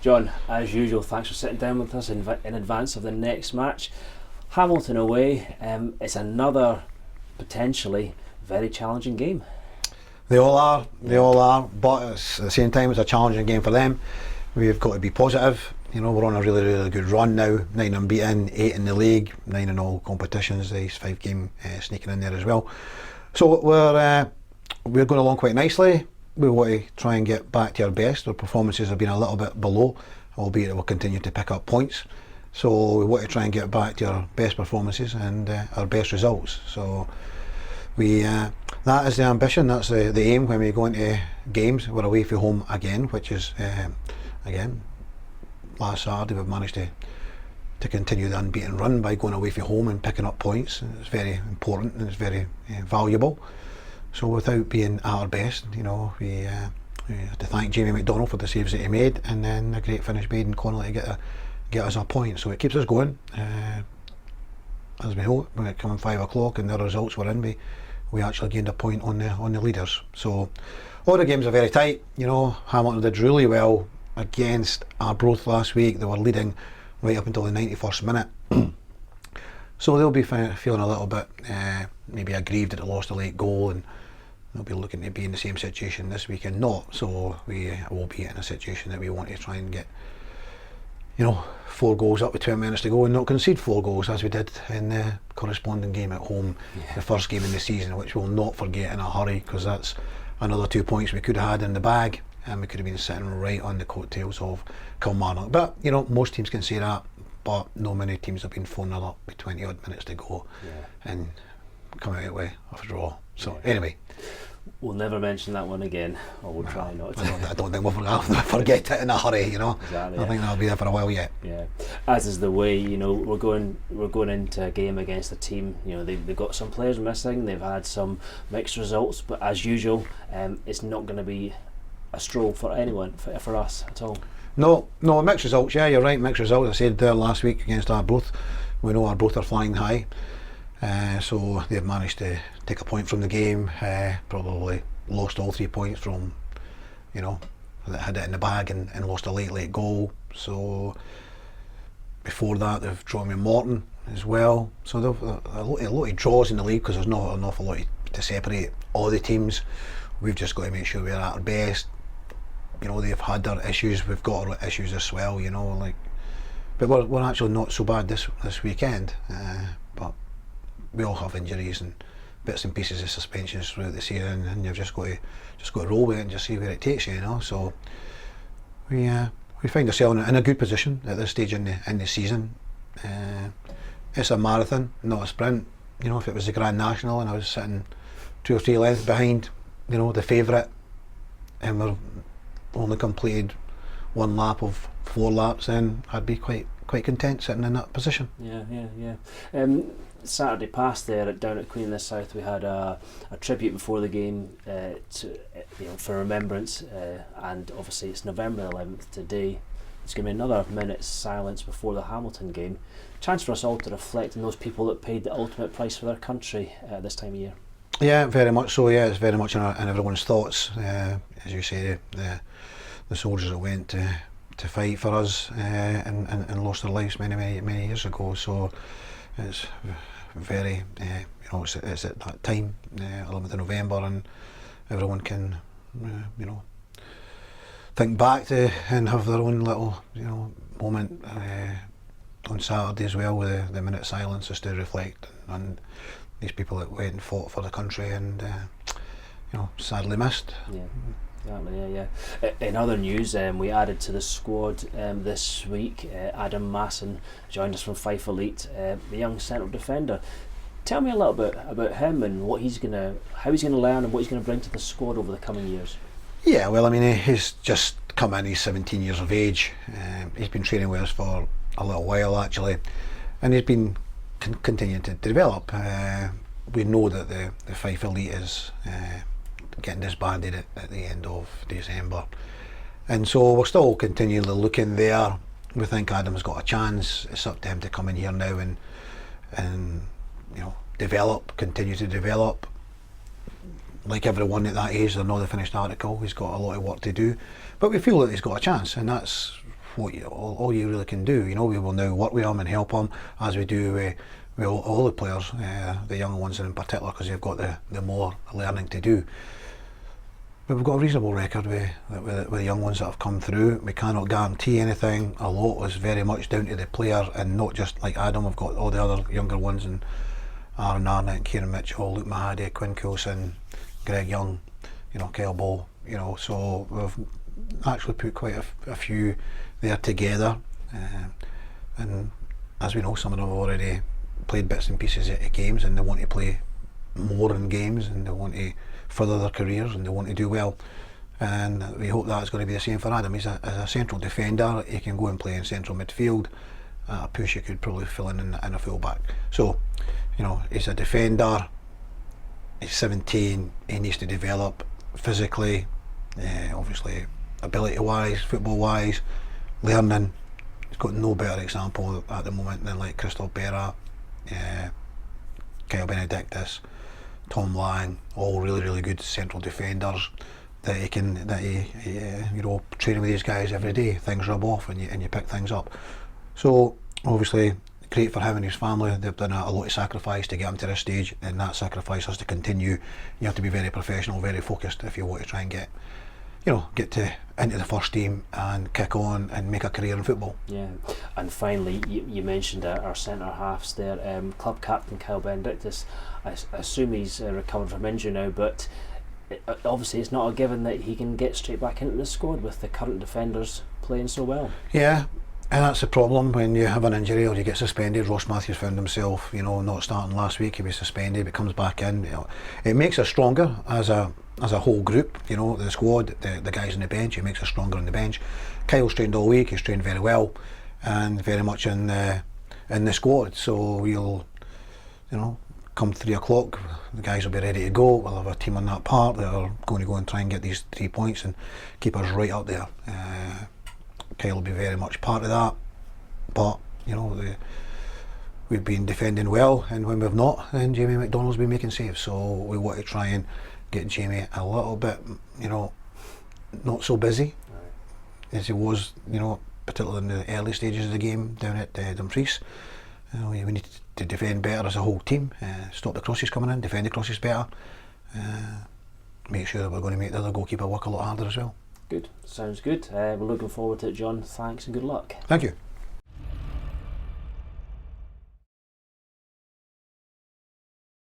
John, as usual, thanks for sitting down with us in advance of the next match. Hamilton away, it's another potentially very challenging game. They all are, but at the same time it's a challenging game for them. We've got to be positive. You know, we're on a really good run now, 9 unbeaten, 8 in the league, 9 in all competitions, these 5 game sneaking in there as well. So we're going along quite nicely. We want to try and get back to our best. Our performances have been a little bit below, albeit we'll continue to pick up points. So we want to try and get back to our best performances and our best results. So that is the ambition, that's the aim when we go into games. We're away from home again, which is, again, last Saturday we've managed to continue the unbeaten run by going away from home and picking up points. It's very important and it's very valuable. So without being at our best, you know, we have to thank Jamie McDonald for the saves that he made, and then a great finish made in Connolly to get us a point. So it keeps us going. As we know, when it came 5 o'clock and the results were in, we actually gained a point on the leaders. So all the games are very tight. You know, Hamilton did really well against Arbroath last week. They were leading right up until the 91st minute. So they'll be feeling a little bit maybe aggrieved that they lost a late goal, and they'll be looking to be in the same situation this weekend. Not so we will be in a situation that we want to try and get, you know, 4 goals up with 20 minutes to go and not concede 4 goals as we did in the corresponding game at home, the first game in the season, which we'll not forget in a hurry, because that's another 2 points we could have had in the bag, and we could have been sitting right on the coattails of Kilmarnock. But you know, most teams can say that, but no many teams have been 4-0 up with 20 odd minutes to go and come out with a draw. So anyway, we'll never mention that one again, or we'll try not to. I don't think we'll forget it in a hurry, you know. Exactly, I think that'll be there for a while yet. Yeah, as is the way. You know, we're going into a game against a team. You know, they've got some players missing. They've had some mixed results, but as usual, it's not going to be a stroll for anyone, for us at all. No, mixed results. Yeah, you're right. Mixed results. I said there last week against Arbroath. We know Arbroath are flying high. So they've managed to take a point from the game, probably lost all 3 points from, you know, that had it in the bag and lost a late goal. So before that they've drawn with Morton as well. So they've a lot of draws in the league because there's not an awful lot to separate all the teams. We've just got to make sure we're at our best. You know, they've had their issues, we've got our issues as well, you know, like, but we're actually not so bad this weekend, but we all have injuries and bits and pieces of suspensions throughout the season, and you've just got to roll with it and just see where it takes you, you know. So we find ourselves in a good position at this stage in the season. It's a marathon, not a sprint. You know, if it was the Grand National and I was sitting 2 or 3 lengths behind, you know, the favourite, and we're only completed 1 lap of 4 laps, then I'd be quite content sitting in that position. Yeah. Saturday past there down at Queen of the South, we had a tribute before the game for remembrance, and obviously it's November 11th today. It's going to be another minute's silence before the Hamilton game. Chance for us all to reflect on those people that paid the ultimate price for their country this time of year. Yeah, very much so. Yeah, it's very much in everyone's thoughts. As you say, the soldiers that went to fight for us and lost their lives many years ago. So it's very, you know, it's at that time, 11th of November, and everyone can, you know, think back to and have their own little, you know, moment on Saturday as well, with the minute silence, just to reflect on these people that went and fought for the country and, you know, sadly missed. Yeah. Exactly, yeah. In other news, we added to the squad this week. Adam Masson joined us from Fife Elite, the young central defender. Tell me a little bit about him and how he's going to learn and what he's going to bring to the squad over the coming years. Yeah, well, I mean, he's just come in. He's 17 years of age. He's been training with us for a little while actually, and he's been continuing to develop. We know that the Fife Elite is getting disbanded at the end of December, and so we're still continually looking there. We think Adam's got a chance. It's up to him to come in here now and you know, continue to develop. Like everyone at that age, they're not the finished article. He's got a lot of work to do, but we feel that he's got a chance, and that's all you really can do. You know, we will now work with them and help them as we do with all the players, the young ones in particular, because they've got the more learning to do. But we've got a reasonable record with the young ones that have come through. We cannot guarantee anything. A lot was very much down to the player, and not just like Adam. We've got all the other younger ones, and Aaron Arnott, Kieran Mitchell, Luke Mahady, Quinn Coulson, Greg Young, you know, Kyle Ball, you know. So we've actually put quite a few there together, and as we know, some of them have already played bits and pieces at games, and they want to play more in games, and they want to further their careers, and they want to do well. And we hope that's going to be the same for Adam. He's a central defender. He can go and play in central midfield. A push, you could probably fill in a full back. So, you know, he's a defender. He's 17. He needs to develop physically, obviously ability-wise, football-wise, learning. He's got no better example at the moment than like Christophe Berra, Kyle Benedictus, Tom Lang, all really good central defenders that he you know, training with these guys every day. Things rub off and you pick things up. So obviously great for him and his family. They've done a lot of sacrifice to get him to this stage, and that sacrifice has to continue. You have to be very professional, very focused if you want to try and get into the first team and kick on and make a career in football. Yeah, and finally, you mentioned our centre halves there. Club captain Kyle Benedictus, I assume he's recovered from injury now, but obviously it's not a given that he can get straight back into the squad with the current defenders playing so well. Yeah, and that's the problem when you have an injury or you get suspended. Ross Matthews found himself, you know, not starting last week. He was suspended, but comes back in. You know, it makes us stronger as a whole group. You know, the squad, the guys on the bench. It makes us stronger on the bench. Kyle's trained all week. He's trained very well, and very much in the squad. So we'll, you know, come 3 o'clock, the guys will be ready to go. We'll have a team on that part that are going to go and try and get these 3 points and keep us right up there. Kyle will be very much part of that, but you know, we've been defending well, and when we've not, then Jamie McDonald's been making saves. So we want to try and get Jamie a little bit, you know, not so busy as he was, you know, particularly in the early stages of the game down at Dumfries. We need to defend better as a whole team, stop the crosses coming in, defend the crosses better, make sure that we're going to make the other goalkeeper work a lot harder as well. Good, sounds good. We're looking forward to it, John. Thanks and good luck. Thank you.